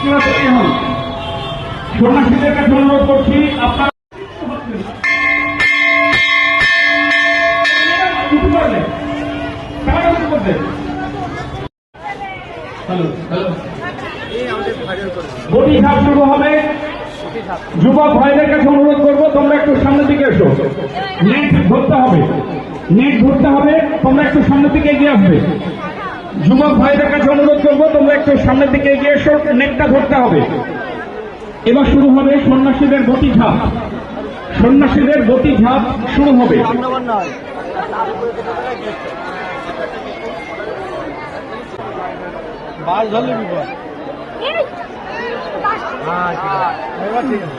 আপনারা তৈরি হন। সন্ন্যাসীদের কাছে অনুরোধ করছি আপনারা বটি ঝাঁপ শুরু হবে। যুবক ভাইদের কাছে অনুরোধ করবো তোমরা একটু সামনের দিকে এসো। নেট ধরতে হবে, নেট ধরতে হবে, তোমরা একটু সামনের দিকে এগিয়ে আসবে। যুবক ভাইদের কাছে অনুরোধ করবো তোমরা একটু সামনের দিকে এগিয়ে এসো, নেটটা ধরতে হবে। এবার শুরু হবে সন্ন্যাসীদের বটি ঝাঁপ। সন্ন্যাসীদের বটি ঝাঁপ শুরু হবে। বাস ধরলে বিপদ। এবার ঠিক আছে।